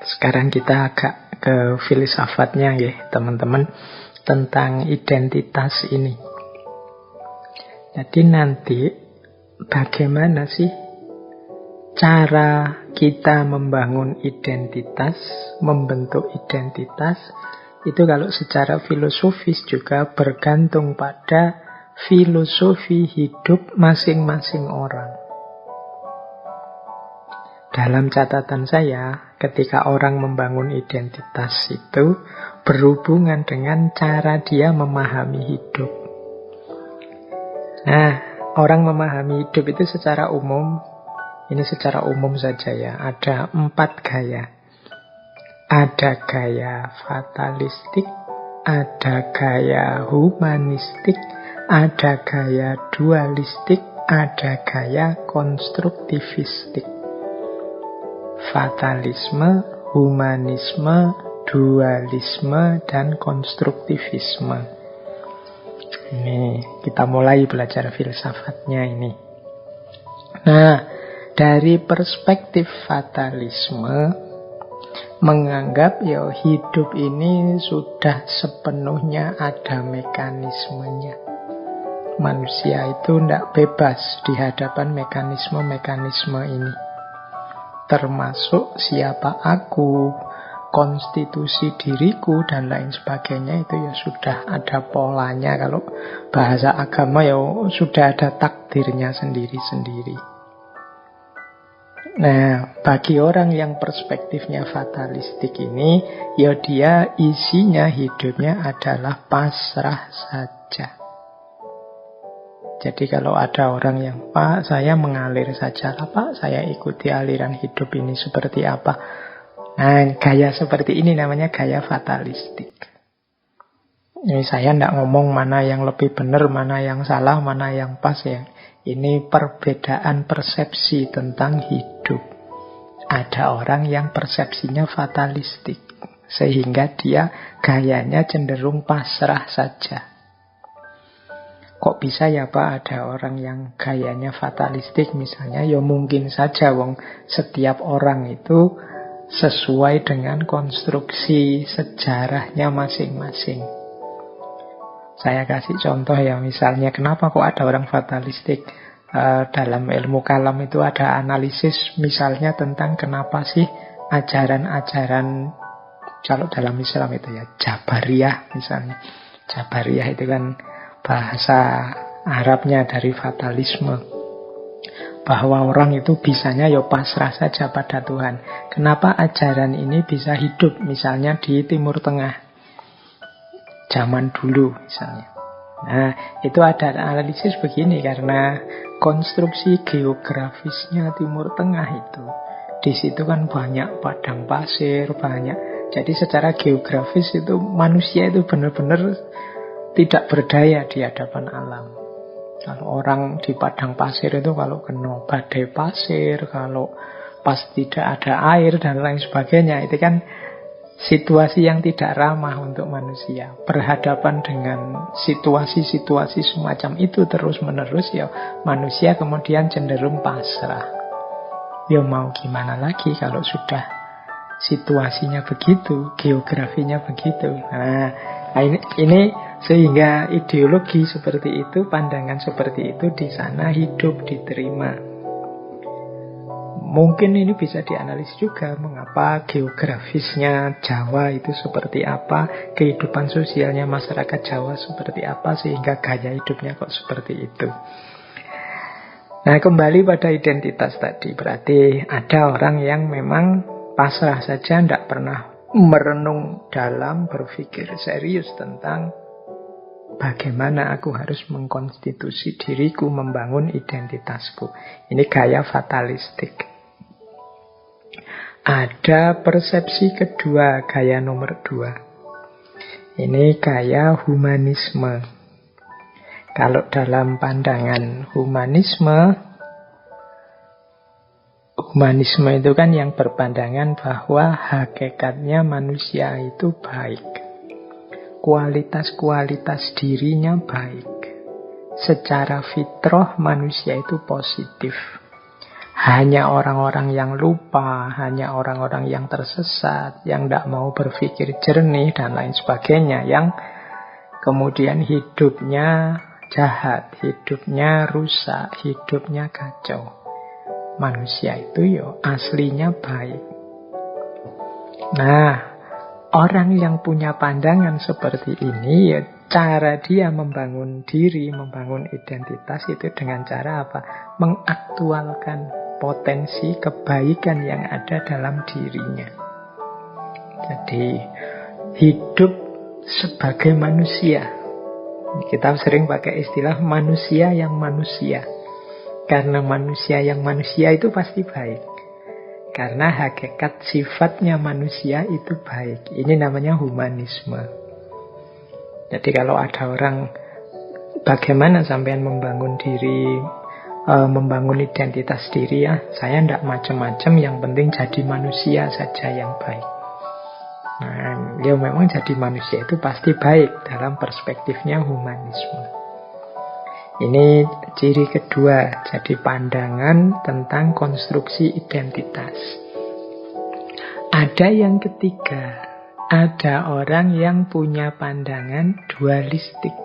Sekarang kita agak ke filsafatnya ya, teman-teman, tentang identitas ini. Jadi nanti bagaimana sih cara kita membangun identitas, membentuk identitas, itu kalau secara filosofis juga bergantung pada filosofi hidup masing-masing orang. Dalam catatan saya, ketika orang membangun identitas itu berhubungan dengan cara dia memahami hidup. Nah, orang memahami hidup itu secara umum, ini secara umum saja ya, ada 4 gaya. Ada gaya fatalistik, ada gaya humanistik, ada gaya dualistik, ada gaya konstruktivistik. Fatalisme, humanisme, dualisme, dan konstruktivisme. Ini kita mulai belajar filsafatnya ini. Nah, dari perspektif fatalisme, menganggap ya hidup ini sudah sepenuhnya ada mekanismenya. Manusia itu tidak bebas di hadapan mekanisme-mekanisme ini. Termasuk siapa aku, konstitusi diriku, dan lain sebagainya, itu ya sudah ada polanya. Kalau bahasa agama ya sudah ada takdirnya sendiri-sendiri. Nah, bagi orang yang perspektifnya fatalistik ini, ya dia isinya hidupnya adalah pasrah saja. Jadi kalau ada orang yang, Pak, saya mengalir saja lah, Pak, saya ikuti aliran hidup ini seperti apa. Nah, gaya seperti ini namanya gaya fatalistik. Ini saya tidak ngomong mana yang lebih benar, mana yang salah, mana yang pas ya. Ini perbedaan persepsi tentang hidup. Ada orang yang persepsinya fatalistik, sehingga dia gayanya cenderung pasrah saja. Kok bisa ya Pak ada orang yang gayanya fatalistik misalnya? Ya mungkin saja wong setiap orang itu sesuai dengan konstruksi sejarahnya masing-masing. Saya kasih contoh ya, misalnya kenapa kok ada orang fatalistik? Dalam ilmu kalam itu ada analisis misalnya tentang kenapa sih ajaran-ajaran, kalau dalam Islam itu ya Jabariyah misalnya. Jabariyah itu kan bahasa Arabnya dari fatalisme, bahwa orang itu bisanya ya pasrah saja pada Tuhan. Kenapa ajaran ini bisa hidup misalnya di Timur Tengah zaman dulu misalnya. Nah, itu ada analisis begini, karena konstruksi geografisnya Timur Tengah itu, di situ kan banyak padang pasir, banyak. Jadi secara geografis itu manusia itu benar-benar tidak berdaya di hadapan alam. Kalau orang di padang pasir itu kalau kena badai pasir, kalau pas tidak ada air dan lain sebagainya, itu kan situasi yang tidak ramah untuk manusia. Berhadapan dengan situasi-situasi semacam itu terus-menerus, ya manusia kemudian cenderung pasrah. Ya mau gimana lagi kalau sudah situasinya begitu, geografinya begitu. Nah, ini sehingga ideologi seperti itu, pandangan seperti itu di sana hidup, diterima. Mungkin ini bisa dianalisis juga mengapa geografisnya Jawa itu seperti apa, kehidupan sosialnya masyarakat Jawa seperti apa, sehingga gaya hidupnya kok seperti itu. Nah, kembali pada identitas tadi, berarti ada orang yang memang pasrah saja, tidak pernah merenung dalam, berpikir serius tentang bagaimana aku harus mengkonstitusi diriku, membangun identitasku. Ini gaya fatalistik. Ada persepsi kedua, gaya nomor 2. Ini gaya humanisme. Kalau dalam pandangan humanisme itu kan yang berpandangan bahwa hakikatnya manusia itu baik. kualitas-kualitas dirinya baik. Secara fitrah manusia itu positif. Hanya orang-orang yang lupa, hanya orang-orang yang tersesat, yang tidak mau berpikir jernih dan lain sebagainya, yang kemudian hidupnya jahat, hidupnya rusak, hidupnya kacau. Manusia itu aslinya baik. Nah, orang yang punya pandangan seperti ini, cara dia membangun diri, membangun identitas itu dengan cara apa? Mengaktualkan potensi kebaikan yang ada dalam dirinya. Jadi, hidup sebagai manusia. Kita sering pakai istilah manusia yang manusia. Karena manusia yang manusia itu pasti baik. Karena hakikat sifatnya manusia itu baik. Ini namanya humanisme. Jadi kalau ada orang, bagaimana sampean membangun diri, membangun identitas diri ya, saya tidak macam-macam, yang penting jadi manusia saja yang baik. Nah, memang jadi manusia itu pasti baik dalam perspektifnya humanisme. Ini ciri kedua, jadi pandangan tentang konstruksi identitas. Ada yang ketiga, ada orang yang punya pandangan dualistik.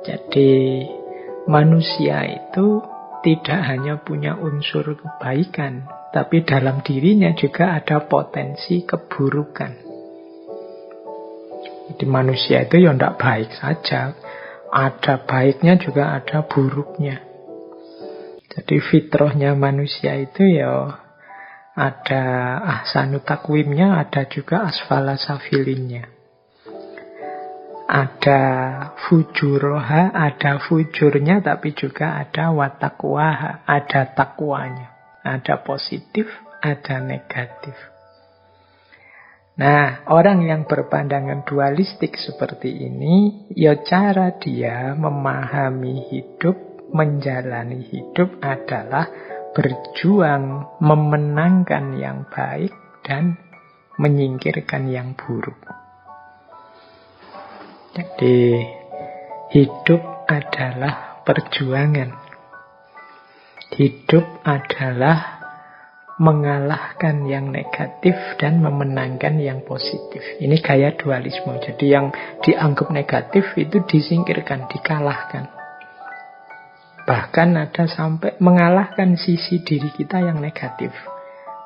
Jadi manusia itu tidak hanya punya unsur kebaikan, tapi dalam dirinya juga ada potensi keburukan. Jadi manusia itu tidak baik saja, ada baiknya juga ada buruknya. Jadi fitrahnya manusia itu ada ahsanu takwimnya, ada juga asfala safilinnya. Ada fujuroha, ada fujurnya, tapi juga ada watakwaha, ada takwanya. Ada positif, ada negatif. Nah, orang yang berpandangan dualistik seperti ini, cara dia memahami hidup, menjalani hidup adalah berjuang memenangkan yang baik dan menyingkirkan yang buruk. Jadi, hidup adalah perjuangan. Hidup adalah mengalahkan yang negatif dan memenangkan yang positif. Ini gaya dualisme. Jadi yang dianggap negatif itu disingkirkan, dikalahkan. Bahkan ada sampai mengalahkan sisi diri kita yang negatif.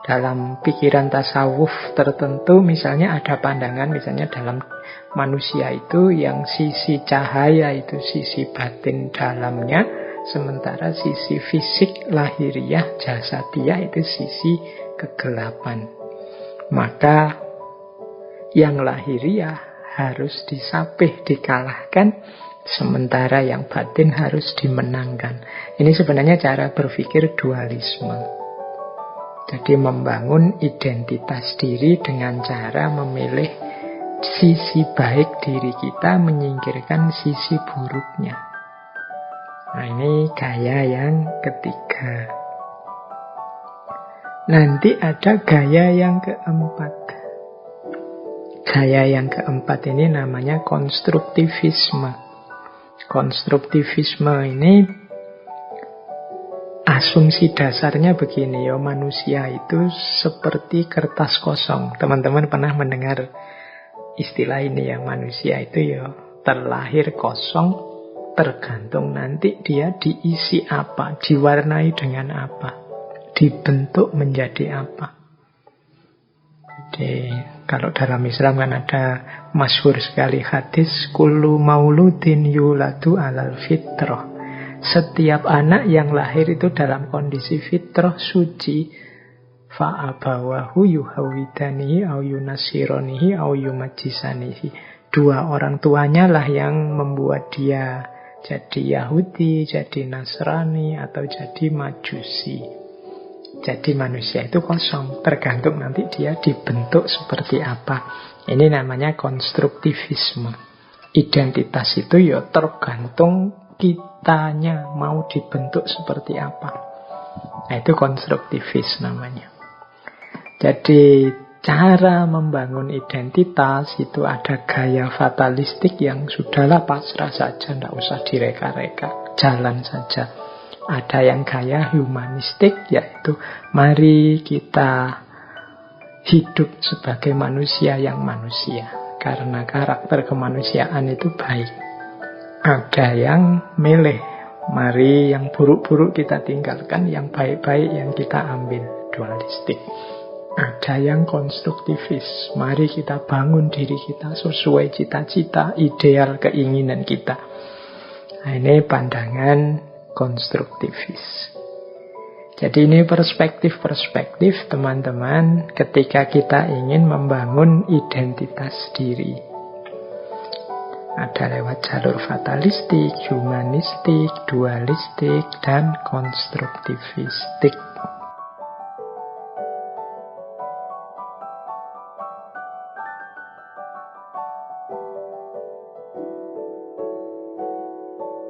Dalam pikiran tasawuf tertentu, misalnya ada pandangan, misalnya dalam manusia itu yang sisi cahaya itu sisi batin dalamnya, sementara sisi fisik lahiriah jasadiah itu sisi kegelapan. Maka yang lahiriah harus disapih, dikalahkan, sementara yang batin harus dimenangkan. Ini sebenarnya cara berpikir dualisme. Jadi membangun identitas diri dengan cara memilih sisi baik diri kita, menyingkirkan sisi buruknya. Nah, ini gaya yang ketiga. Nanti ada gaya yang keempat. Gaya yang keempat ini namanya konstruktivisme. Konstruktivisme ini asumsi dasarnya begini, manusia itu seperti kertas kosong. Teman-teman pernah mendengar istilah ini ya, manusia itu terlahir kosong, tergantung nanti dia diisi apa, diwarnai dengan apa, dibentuk menjadi apa. Jadi kalau dalam Islam kan ada masyhur sekali hadis, kullu mauludin yuladu alal fitrah. Setiap anak yang lahir itu dalam kondisi fitrah suci. Fa'abawahu yuhawidanihi au yunasironihi au yumajisanihi. Dua orang tuanya lah yang membuat dia jadi Yahudi, jadi Nasrani, atau jadi Majusi. Jadi manusia itu kosong, tergantung nanti dia dibentuk seperti apa. Ini namanya konstruktivisme. Identitas itu tergantung kitanya mau dibentuk seperti apa. Nah, itu konstruktivis namanya. Jadi cara membangun identitas itu ada gaya fatalistik yang sudahlah pasrah saja, tidak usah direka-reka, jalan saja. Ada yang gaya humanistik, yaitu mari kita hidup sebagai manusia yang manusia, karena karakter kemanusiaan itu baik. Ada yang milih, mari yang buruk-buruk kita tinggalkan, yang baik-baik yang kita ambil, dualistik. Ada yang konstruktivis, mari kita bangun diri kita sesuai cita-cita, ideal, keinginan kita. Nah, ini pandangan konstruktivis. Jadi ini perspektif-perspektif teman-teman ketika kita ingin membangun identitas diri. Ada lewat jalur fatalistik, humanistik, dualistik, dan konstruktivistik.